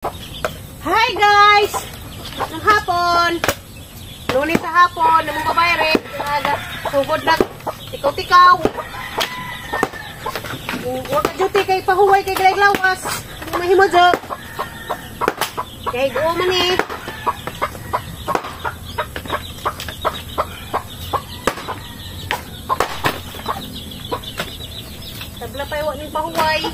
Hi guys! Ng hapon! Lunes sa hapon, namang babae rin. Sugod na tikaw-tikaw. Huwag ka duty kay pahuway kay Greg Lawas. Hindi mahimodyo. Kay guo man eh. Tabla pa iwa ng pahuway.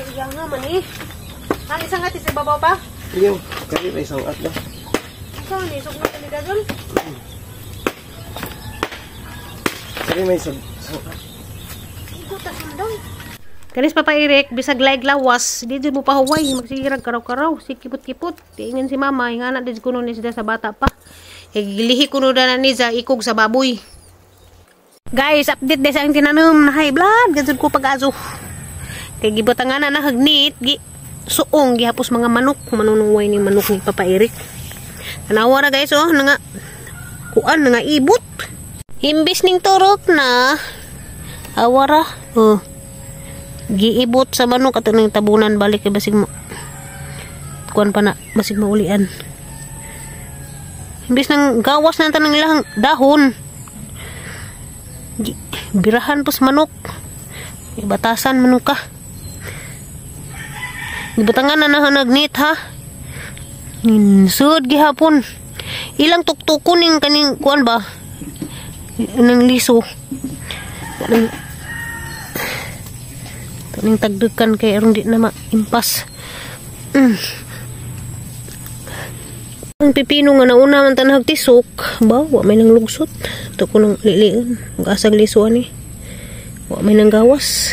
Kaya nga man eh. Ang isang atis sa babaw ba? Yung, kaya na isang at na. Saan eh? Sugno ka ni Dadol? Kaya may isang at. Ikutas mo daw. Kanis Papa Eric, bisag laig lawas, di dyan mo pa huway, magsigirag karaw-karaw, si kipot-kipot. Tingin si mama, yung anak, di dyan kuno ni sila sa bata pa. Gilihi kuno na niya, ikog sa baboy. Guys, update din sa ang tinanong na high blood, ganyan ko pag-aso. Kaya gibotang na hagnit, suong, gihapos mga manok, manunuway ni manok ni Papa Eric. Tanawa na guys, oh, nga, kuan, nga ibot. Imbis ning turok na, awara, oh. Giibot sa manok at nang tabunan balik kay basig mo kuan pa na basig maulian imbis nang gawas na tanang ilang dahon birahan pos manok batasan manok ka gibutangan na nagnit ha sud gihapon ilang tuktukon ning kaning kuan ba nang liso ning tagdukan kay arong di na maimpas. Ang pipino nga nauna man tanahag tisok, ba wa may nang lugsot. To ko nang liliin, gasag lisuan ni. Wa may nang gawas.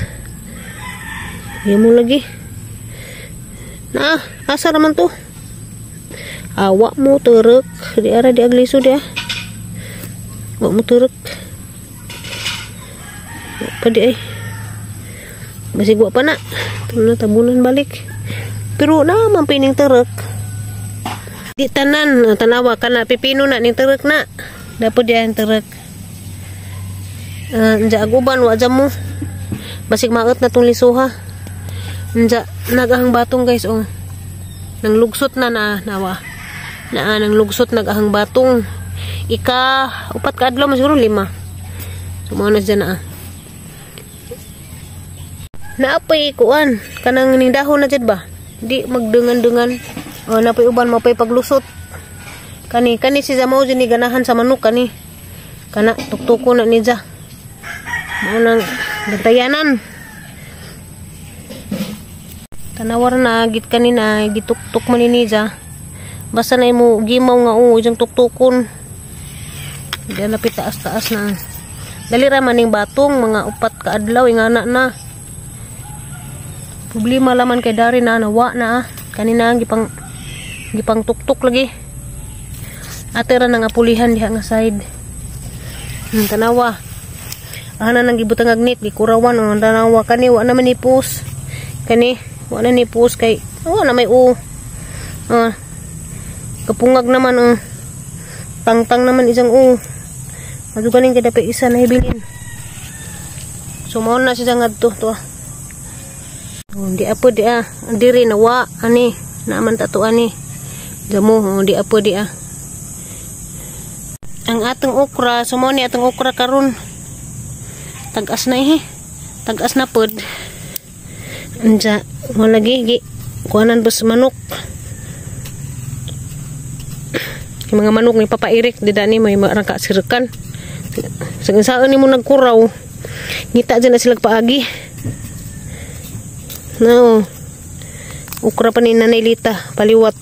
Di mo lagi. Na, asa raman to? Awa mo terek, di ara di agliso dia. Wa mo terek. Padi ay. Masih gua pa na. Tabunan balik. Pero na mampining terek. Di tanan tanawa kana pipino na ning terek na. Dapat dia yang terek. Nja aguban wa jam mo. Basig maot na tong lisuha. Nja nagahang batong guys oh. Nang lugsot na nawa. Nang lugsot nagahang batong. Ika upat ka adlaw siguro 5. Sumana dyan na naapay kuan kanang ning dahon na jud ba di magdungan-dungan o napay uban mapay paglusot kani si Zamaw jud ni ganahan sa manok kani kana tuktuko na ni ja mao nang bantayanan tanawar na git kanina gituktok man ni ja basta na imo gimaw nga jang tuktukon di lapit taas-taas na dali ra man ning batong mga upat ka adlaw ingana na problema laman kay dari na nawa na kanina gipang tuktok lagi atera nang apulihan diha nga side tanawa ana nang gibutang agnit gikurawan ang tanawa kani wa na manipos kani wa na nipos kay wa na may kapungag naman tangtang naman isang madugaling kay dapat isa na hibilin sumaon na siya ngadto to di apo di diri nawa ani naman tato ani damo di apo di ang atong okra sumo ni atong okra karon tagas na tagas na pod anja mo lagi kuanan bus manok yung mga manok ni Papa Eric di dani may marangka sirkan saan ni mo nagkuraw ngita dyan na sila paagi no ukra pa ni Nanay Lita paliwat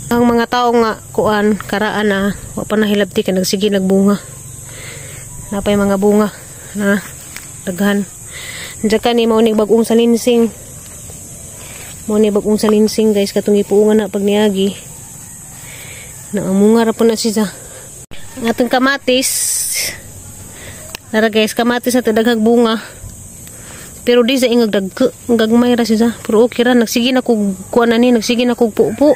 ang mga tao nga kuan karaan na wa pa nahilabti ka nagsige nagbunga napay mga bunga na daghan diyan ka ni mao ni bagong salinsing guys katong ipuungan na pag niagi na amunga ra po na siya ang atong kamatis nara guys kamatis na daghang bunga pero di sa ingag gagmay ra siya pero okay ra nagsige na kog kuan ani nagsige na kog pupo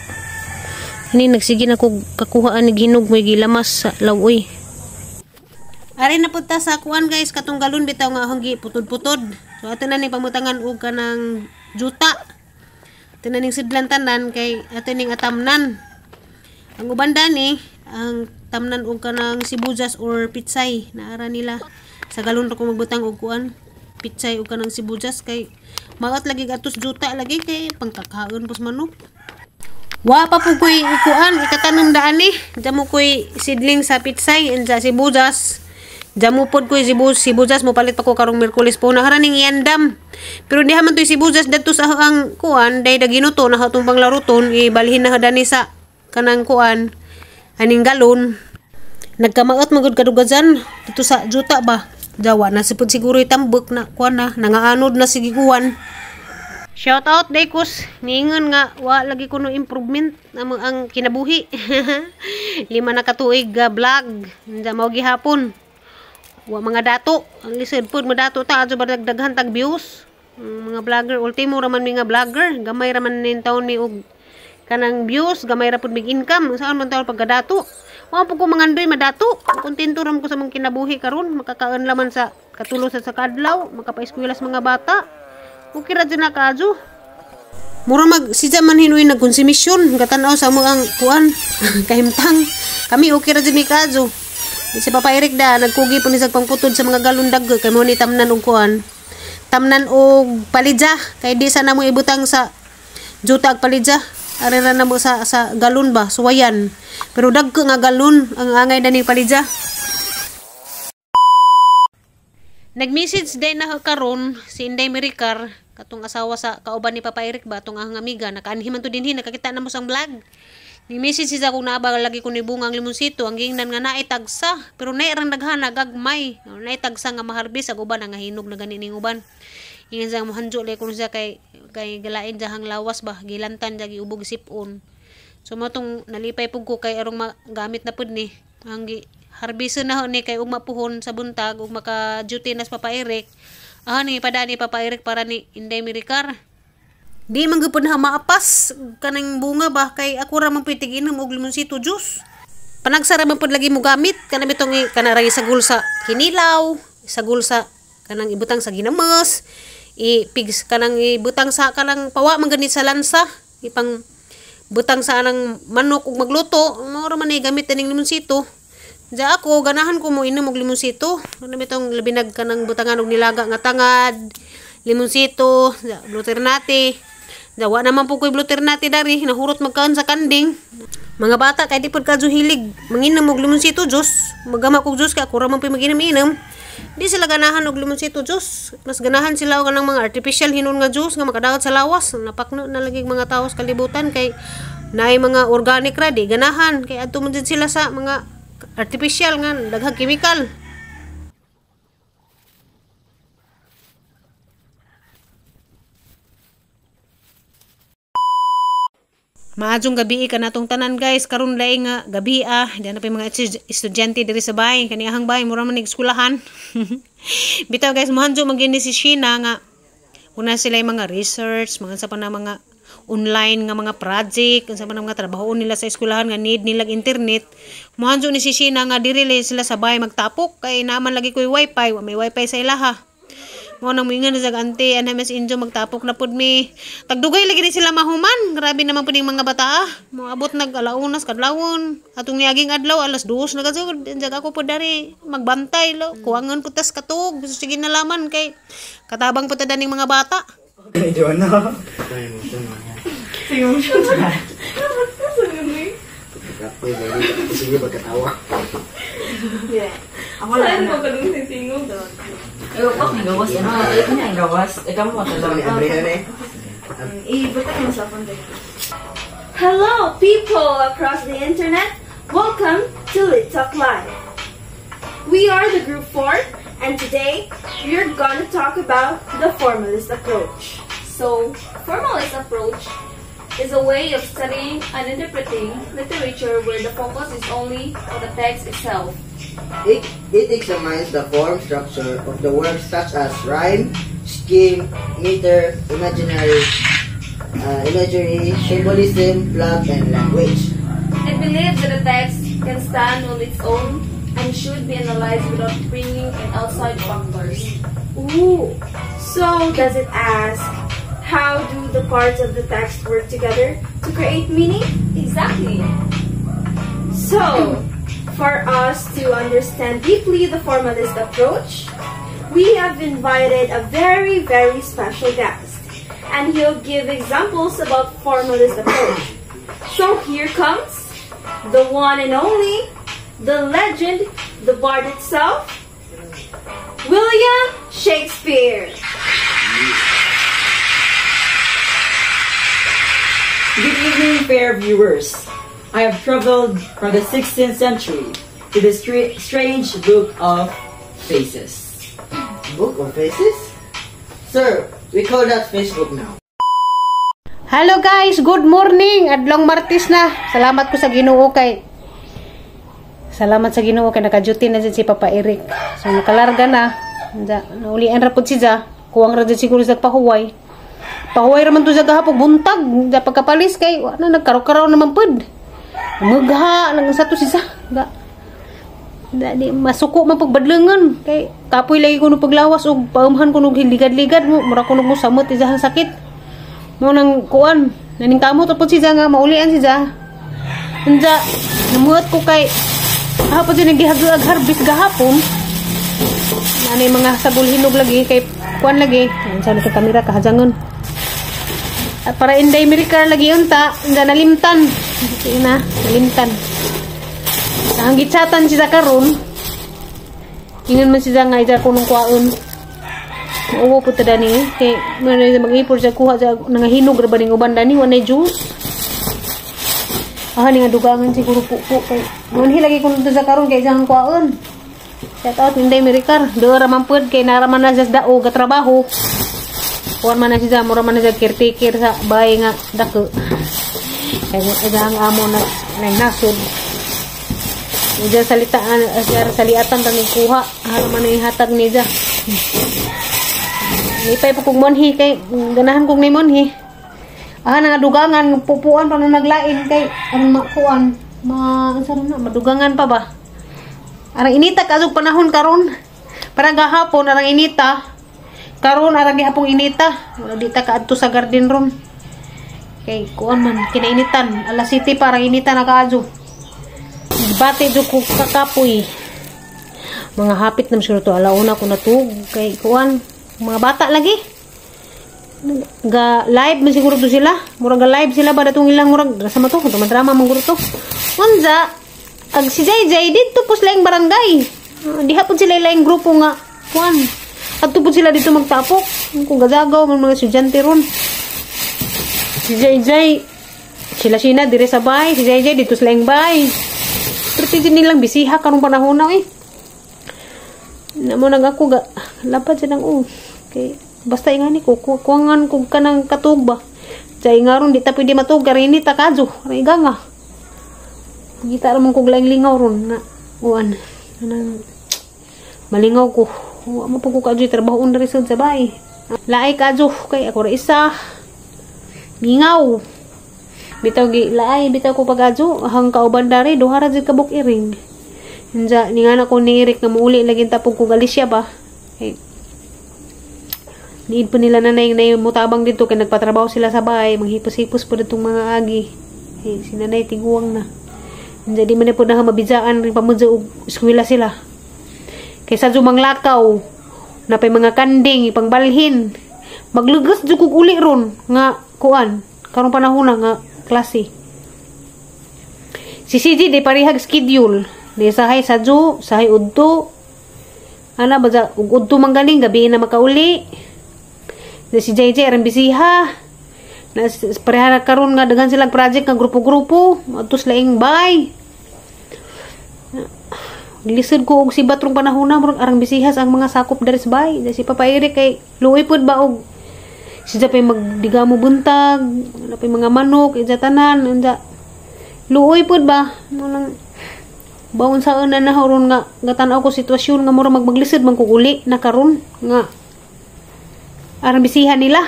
Ini nagsige na ko kakuhaan ni ginog may gilamas sa lawoy. Ari na punta sa kuan guys, katong galon bitaw nga hanggi putod-putod. So ato na ni pamutangan og kanang juta. Ato na ning sidlan tanan kay ato ning atamnan. Ang uban dani ang tamnan og kanang sibuyas or pitsay naara nila. Sa galon ra ko magbutang og kuan, pitsay og kanang sibuyas kay maot lagi atos juta lagi kay pangkakaon pos manok. Wa pa po ko'y ikuan, ikatanong daan ni. Damo ko'y sidling sa pitsay and sa sibuyas. Damo pod ko'y sibuyas mo palit pa ko karong Miyerkules po. Naharaning iandam. Pero di haman to'y sibuyas dato sa ang kuan. Day daginuto na hatong panglaruton. Ibalhin na hadani sa kanang kuan. Aning galon. Nagkamaot magod kadugazan. Dito sa juta ba? Jawa na sipod siguro itambok na kuan na. Nangaanod na sige kuan. Shout out Dekos, ningon nga wa lagi kuno improvement ang kinabuhi. 5 na katuig vlog, nda mao gihapon. Wa mga dato, ang lisod pod mo dato ta adto daghan tag views. Mga vlogger ultimo ra man mga vlogger, gamay ra man nin taon mi og kanang views, gamay ra pod mig income. Saan man taon pagkadato? Wa po ko mangandoy madato. Kontento ra ko sa mong kinabuhi karon, makakaon laman sa katulo sa kadlaw, makapaeskwela sa mga bata. Okay ra dyan na kaadyo. Mura si man hinuin nagkonsumisyon. Katanaw sa mo ang kuan. Kahimtang. Kami okay ra dyan ni kaadyo. Si Papa Eric da, nagkugi po ni sa pangputod sa mga galon dag. Kaya mo ni tamnan og kuan. Tamnan og palidya. Kaya di sana mo ibutang sa juta ag palidya. Arira na mo sa galon ba? Suwayan. Pero dag nga galon ang angay na ni palidya. Nag-message din na karon si Inday Mericar, katong asawa sa kauban ni Papa Eric ba, atong ang amiga, nakaanhiman to dinhi, nakakita na mo sang vlog. Ni-message siya kung naaba lagi ko ni bungang limonsito, ang gingnan nga naitagsa, pero nairang daghan nagagmay, naitagsa nga maharbis ang uban, nga hinog na ganining uban. Ingan siya mohanjo lay kun siya kay galain jahang lawas ba, gilantan jagi ubog sipon. So matong nalipay pug ko kay arong magamit na pud ni, hanggi harbison na ni kay ug mapuhon sa buntag ug maka-duty nas Papa Eric. Ni pada ni Papa Eric para ni Inday Mericar. Di man gyud na maapas kanang bunga ba kay ako ra man pitig inom og limonsito juice. Panagsara man pud lagi mo gamit kana bitong kanara sagul sa hinilaw, sagul sa kanang ibutang sa ginamos, ipigs kanang ibutang sa kanang pawa man ganit sa lansa, ipang butang sa anang manok ug magluto, mao ra man gamit ning limonsito. Ja ako ganahan ko mo inom og limonsito. Ano bitong labinag kanang butangan og nilaga nga tangad, limonsito, blue ternate. Dawa naman po ko'y blue ternate dari, nahurot magkaon sa kanding. Mga bata kay di pod kadyo hilig manginom og limonsito juice. Magama kog juice kay ako ra man po'y maginom-inom. Di sila ganahan og limonsito juice. Mas ganahan sila og kanang mga artificial hinon nga juice nga makadaot sa lawas. Napakno na lagi mga tawo sa kalibutan kay naay mga organic ra di ganahan kay adto man sila sa mga artificial nga daghang chemical. Maadjong gabi ka natong tanan guys, karon laing nga gabi diyan na pa mga estudyante diri sa bahay, kaniyang bahay mura man nig-eskwelahan. Bitaw guys, mohanjo magini si Sheena nga una sila yung mga research, mga sa pa na mga online nga mga project, sa pa na mga trabaho nila sa eskwelahan nga need nilag internet. Mohanjo ni si Sheena nga diri sila sa bahay magtapok kay naman lagi ko'y wifi, may wifi sa ilaha. Mo nang mingan sa ante NMS Injo magtapok na pud mi. Tagdugay lagi ni sila mahuman. Grabe naman pud ning mga bata. Mo abot nag alaunas kadlawon. Atong niaging adlaw alas 2 na kasud. Jag ako pud dari magbantay lo. Kuwangon pud tas katug. Gusto sige nalaman kay katabang pud ta ning mga bata. Ito na. Sige pagkatawa. Yeah. Ako lang na. Ewan ko kung gawas. Ito na yung gawas. Ikaw mo matalaw. Ibutang yung cellphone dito. Hello, people across the internet. Welcome to Lit Talk Live. We are the group 4, and today we're gonna talk about the formalist approach. So, formalist approach is a way of studying and interpreting literature where the focus is only on the text itself. It examines the form structure of the works such as rhyme, scheme, meter, imagery, symbolism, plot, and language. the text can stand on its own and should be analyzed without bringing in outside factors. Ooh. So, does it ask, how do the parts of the text work together to create meaning? Exactly. So, for us to understand deeply the formalist approach, we have invited a very, very special guest, and he'll give examples about formalist approach. So here comes the one and only, the legend, the bard itself, William Shakespeare. Good evening, fair viewers. I have traveled from the 16th century to the strange Book of Faces. Book of Faces? Sir, we call that Facebook now. Hello guys, good morning. Adlong Martes na. Salamat ko sa Ginoo kay naka-duty na dyan si Papa Eric. So nakalarga na. Naulian ra pud siya. Kuwang ra dyan siguro sa pahuway. Pahuway raman to sa gahapon buntag. Da pagkapalis kay wala nagkaraw-karaw naman pud. Magha lang sa to siya. Di masuko man pagbadlengan kay kapoy lagi ko no paglawas og paumhan ko no ligad-ligad mo mura ko no samot isang sakit mo nang kuan naning kamot tapos siya nga maulian siya anja namuot ko kay hapon siya nagihag harvest gahapon nani mga sabul hinog lagi kay kuan lagi sa kamera kahajangon at para inday America lagi unta anja nalimtan ina nalimtan ang gitsatan siya karon ingin man siya nga ija kunong kuaon uwo po tada ni kay mag-ipor siya kuha siya nangahinog ra ba ning uban dani wanay juice ning dugangan siguro po kay ngunhi lagi kun sa karon kay ijang kuaon shout out Inday Americar deur man pud kay naraman na siya dao ga trabaho kuan man na siya mura man na siya caretaker sa bahay nga dako kay ijang amo na nasod Diyan saliatan tani kuha halaman ni hatag ni ja. Lipay po kong monhi kay ganahan kong ni monhi. Nga dugangan pupuan pa nang naglain kay ang makuan madugangan pa ba. Arang inita kasog panahon karon. Para gahapon arang inita. Karon arang gihapon inita. Wala di ta kaadto sa garden room. Kay kuan man kinainitan alas 7 parang inita na kaadto. Bate jo ko kakapoy mga hapit na siguro to alauna ko natug kay kuan mga bata lagi ga live man siguro to sila murag ga live sila ba datong ilang murag sama to drama man guro to unza ag si JJ dito pus laing barangay diha pud sila laing grupo nga kuan adto pud sila dito magtapok kung gazagaw man mga estudyante ron si JJ sila dire sa bay si JJ dito sa laing bay pero din nilang bisiha karong panahon na namo nag ako ga lapad siya ng kay basta ingani ko kuwangan ko kanang katug ba jay ngaron di ta pwede matug karini ta kadyo ray ganga kita ra man kog lingaw ron na uan nang malingaw ko wa mo pug ko kadyo trabaho diri sa bay laay kadyo kay ako ra isa lingaw bitaw gi laay bitaw ko pagadyo hang kauban dari duha ra jud kabuk iring anja ningana ko ni Eric nga muuli lagi tapog ko Galicia ba hey. Need pa nila nanay mutabang dito kay nagpatrabaho sila sa bahay manghipos-hipos po ditong mga agi hey, si nanay tiguang na anja di man po na mabijaan rin pamudya og eskwela sila kaysa jud manglakaw na pay mga kanding ipangbalhin maglugas jud kog uli ron nga kuan karong panahon na nga klase. Si CJ di parihag schedule. Di sahay sadyo, sahay udto. Ana ba ug udto manggaling gabi na makauli. Di si JJ aran bisiha. Na parihara karon nga daghan silang project nga grupo-grupo, adtos laing bay. Lisod ko og sibat rong panahon na arang bisihas ang mga sakop dari sa bay. Di si Papa Eric kay luoy pud ba og siya pa'y magdigamo buntag wala pa'y mga manok ija tanan anja luoy pud ba mulang bawon sa una na horon nga gatanaw ko sitwasyon nga mura maglisod man kog uli na karon nga aran bisihan nila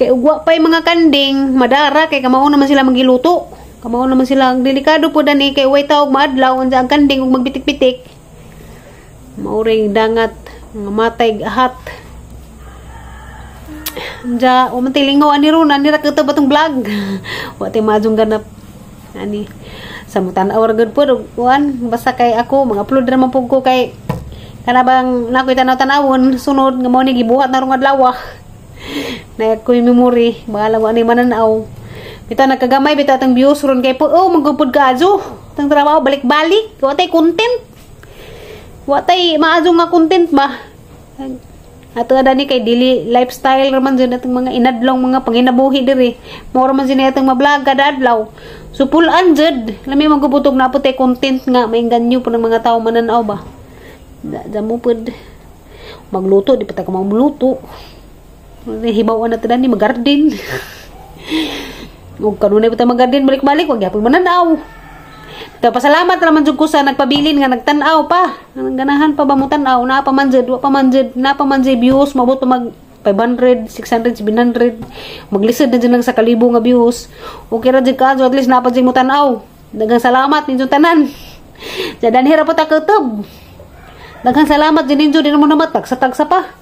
kay ugwa pa'y mga kanding madara kay kamao naman sila magiluto Kamao naman sila ang delikado po dani kay way tawag maadlaw unsa ang kanding ug magbitik-bitik. Mauring dangat nga matay ahat. Unja o man tilingaw ani ron ani ra kita batong vlog. Wa tay maadjong ganap. Ani samutan awar gud po kuan basta kay ako mag-upload ra man pug ko kay kanabang nakoy tanaw-tanawon sunod nga mao ni gibuhat na rong adlaw. Na ako'y memory bahala wa ni mananaw. Bitaw nagkagamay bitaw tang views ron kay po magupod ka adyo. Tang trabaho balik-balik wa tay content. Wa tay maadjong nga content ba. Ato ada ni kay dili lifestyle raman jud atong mga inadlong mga panginabuhi diri. Mao man sini atong ma-vlog kada adlaw. So pulan jud, lami magubutog na puti content nga mainganyo po ng mga tao mananaw ba. Da mo pud magluto di pa ta ka magluto. Hibawan na ni mag-garden. Ug kanunay pa ta mag-garden balik-balik wag gyapon mananaw. Ito, pasalamat naman jud ko sa nagpabilin nga nagtan-aw pa. Ang ganahan pa ba mo tan-aw na pa man jud, wa pa man jud views, mabot pa mag 500, 600, 700. Maglisod na jud sa kalibo nga views. Okay ra jud ka, at least na pa jud mo tan-aw. Daghang salamat ninyo tanan. Sa danhira po ta kutob. Daghang salamat jud ninyo din mo naman tagsa pa.